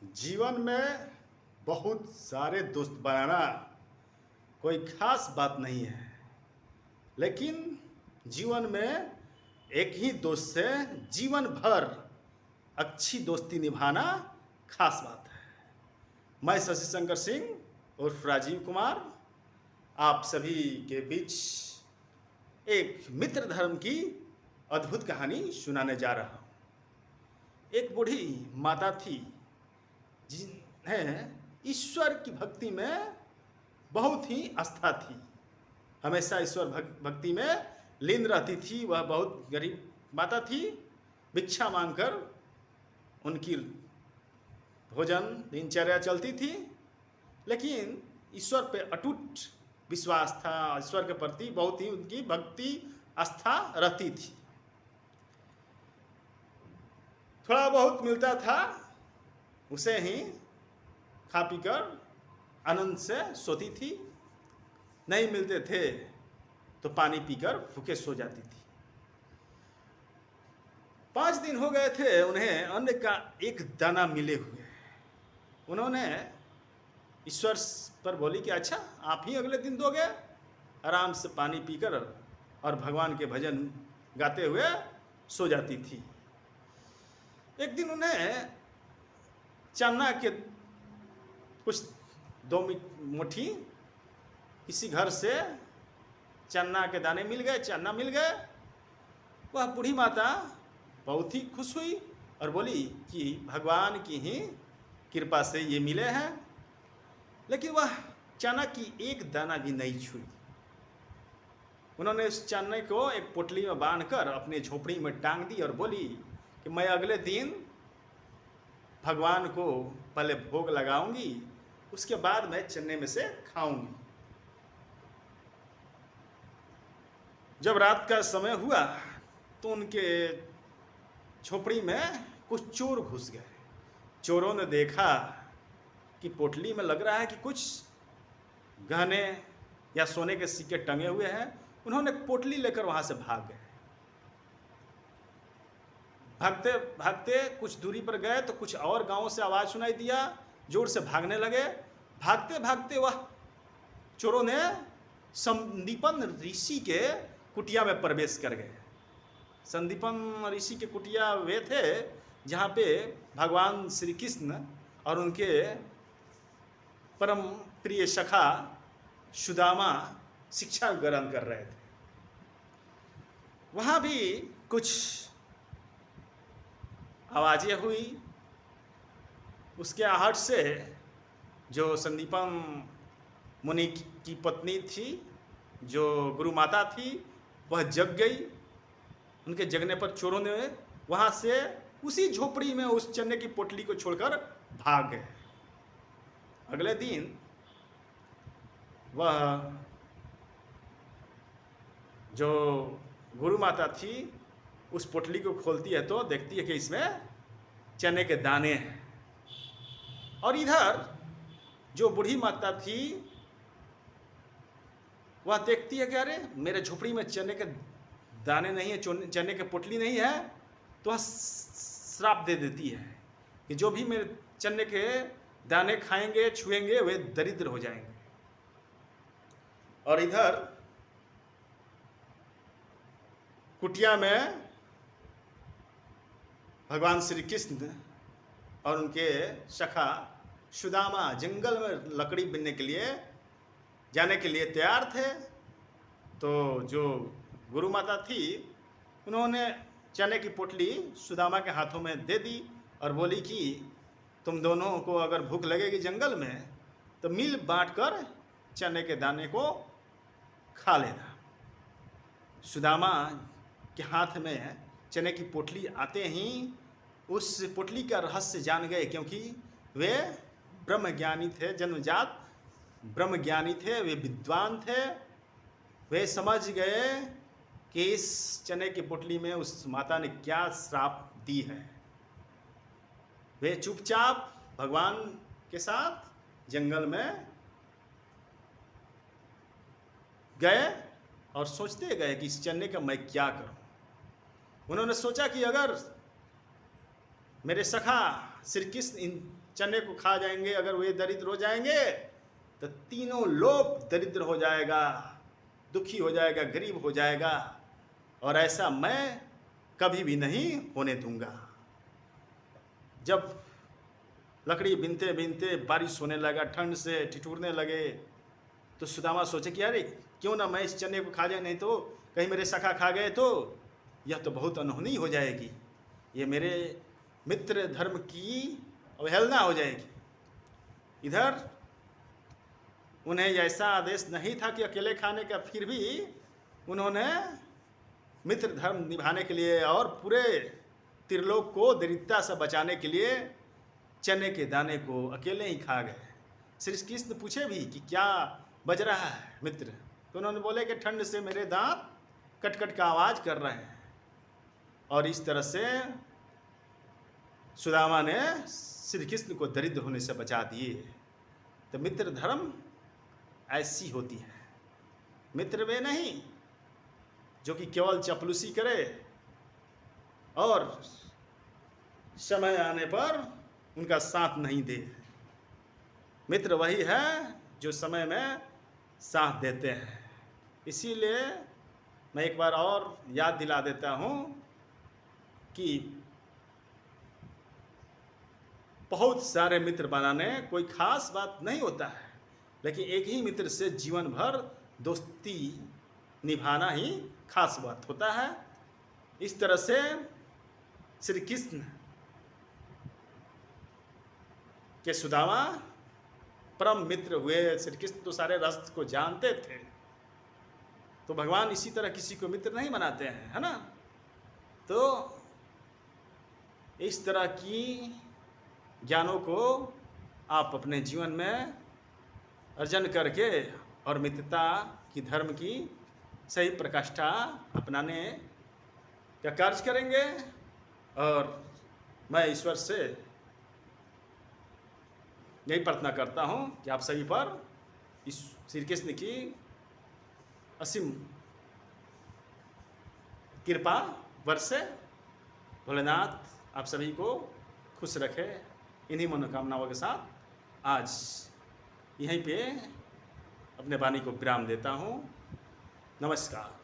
जीवन में बहुत सारे दोस्त बनाना कोई खास बात नहीं है। लेकिन जीवन में एक ही दोस्त से जीवन भर अच्छी दोस्ती निभाना खास बात है। मैं शशि शंकर सिंह उर्फ राजीव कुमार आप सभी के बीच एक मित्र धर्म की अद्भुत कहानी सुनाने जा रहा हूँ। एक बूढ़ी माता थी जिन्हें ईश्वर की भक्ति में बहुत ही आस्था थी। हमेशा ईश्वर भक्ति में लीन रहती थी। वह बहुत गरीब माता थी। भिक्षा मांगकर उनकी भोजन दिनचर्या चलती थी, लेकिन ईश्वर पे अटूट विश्वास था। ईश्वर के प्रति बहुत ही उनकी भक्ति आस्था रहती थी। थोड़ा बहुत मिलता था, उसे ही खा पीकर आनंद से सोती थी। नहीं मिलते थे तो पानी पीकर भूखे सो जाती थी। 5 दिन हो गए थे उन्हें अन्न का एक दाना मिले हुए। उन्होंने ईश्वर पर बोली कि अच्छा, आप ही अगले दिन दोगे। आराम से पानी पीकर और भगवान के भजन गाते हुए सो जाती थी। एक दिन उन्हें चन्ना के कुछ 2 मुट्ठी किसी घर से चन्ना के दाने मिल गए, चन्ना मिल गए। वह बूढ़ी माता बहुत ही खुश हुई और बोली कि भगवान की ही कृपा से ये मिले हैं। लेकिन वह चना की एक दाना भी नहीं छुई। उन्होंने उस चने को एक पोटली में बांधकर अपने झोपड़ी में टांग दी और बोली कि मैं अगले दिन भगवान को पहले भोग लगाऊंगी, उसके बाद मैं चने में से खाऊंगी। जब रात का समय हुआ तो उनके झोपड़ी में कुछ चोर घुस गए। चोरों ने देखा कि पोटली में लग रहा है कि कुछ गहने या सोने के सिक्के टंगे हुए हैं। उन्होंने पोटली लेकर वहां से भाग गए। भागते भागते कुछ दूरी पर गए तो कुछ और गांवों से आवाज सुनाई दिया। जोर से भागने लगे। भागते भागते वह चोरों ने संदीपन ऋषि के कुटिया में प्रवेश कर गए। संदीपन ऋषि के कुटिया वे थे जहाँ पे भगवान श्री कृष्ण और उनके परम प्रिय सखा सुदामा शिक्षा ग्रहण कर रहे थे। वहाँ भी कुछ आवाज़ें हुई। उसके आहट से जो संदीपन मुनि की पत्नी थी, जो गुरु माता थी, वह जग गई। उनके जगने पर चोरों ने वहाँ से उसी झोपड़ी में उस चने की पोटली को छोड़कर भाग गए। अगले दिन वह जो गुरु माता थी उस पोटली को खोलती है तो देखती है कि इसमें चने के दाने हैं। और इधर जो बूढ़ी माता थी वह देखती है कि अरे, मेरे झोपड़ी में चने के दाने नहीं है, चने के पोटली नहीं है। तो वह श्राप दे देती है कि जो भी मेरे चने के दाने खाएंगे, छुएंगे, वे दरिद्र हो जाएंगे। और इधर कुटिया में भगवान श्री कृष्ण और उनके सखा सुदामा जंगल में लकड़ी बीनने के लिए जाने के लिए तैयार थे। तो जो गुरु माता थी उन्होंने चने की पोटली सुदामा के हाथों में दे दी और बोली कि तुम दोनों को अगर भूख लगेगी जंगल में तो मिल बांटकर चने के दाने को खा लेना। सुदामा के हाथ में चने की पोटली आते ही उस पोटली का रहस्य जान गए, क्योंकि वे ब्रह्मज्ञानी थे, जन्मजात ब्रह्मज्ञानी थे, वे विद्वान थे। वे समझ गए कि इस चने की पोटली में उस माता ने क्या श्राप दी है। वे चुपचाप भगवान के साथ जंगल में गए और सोचते गए कि इस चने का मैं क्या करूं। उन्होंने सोचा कि अगर मेरे सखा श्री कृष्ण इन चने को खा जाएंगे, अगर वे दरिद्र हो जाएंगे तो तीनों लोग दरिद्र हो जाएगा, दुखी हो जाएगा, गरीब हो जाएगा, और ऐसा मैं कभी भी नहीं होने दूंगा। जब लकड़ी बीनते बीनते बारिश होने लगा, ठंड से ठिठुरने लगे, तो सुदामा सोचे कि अरे क्यों ना मैं इस चने को खा जाए, नहीं तो कहीं मेरे सखा खा गए तो यह तो बहुत अनहोनी हो जाएगी, ये मेरे मित्र धर्म की अवहेलना हो जाएगी। इधर उन्हें ऐसा आदेश नहीं था कि अकेले खाने का, फिर भी उन्होंने मित्र धर्म निभाने के लिए और पूरे त्रिलोक को दरिद्रता से बचाने के लिए चने के दाने को अकेले ही खा गए। श्री कृष्ण पूछे भी कि क्या बज रहा है मित्र, तो उन्होंने बोले कि ठंड से मेरे दांत कट कट का आवाज़ कर रहे हैं। और इस तरह से सुदामा ने श्री कृष्ण को दरिद्र होने से बचा दिए। तो मित्र धर्म ऐसी होती है। मित्र वे नहीं जो कि केवल चपलूसी करे और समय आने पर उनका साथ नहीं दे। मित्र वही है जो समय में साथ देते हैं। इसीलिए मैं एक बार और याद दिला देता हूँ कि बहुत सारे मित्र बनाने कोई खास बात नहीं होता है, लेकिन एक ही मित्र से जीवन भर दोस्ती निभाना ही खास बात होता है। इस तरह से श्री कृष्ण के सुदामा परम मित्र हुए। श्री कृष्ण तो सारे रहस्य को जानते थे, तो भगवान इसी तरह किसी को मित्र नहीं बनाते हैं, है ना। तो इस तरह की ज्ञानों को आप अपने जीवन में अर्जन करके और मित्रता की धर्म की सही प्रकाष्ठा अपनाने का कार्य करेंगे। और मैं ईश्वर से यही प्रार्थना करता हूँ कि आप सभी पर इस श्री कृष्ण की असीम कृपा बरसे। भोलेनाथ आप सभी को खुश रखे। इन्हीं मनोकामनाओं के साथ आज यहीं पे अपने वाणी को विराम देता हूँ। नमस्कार।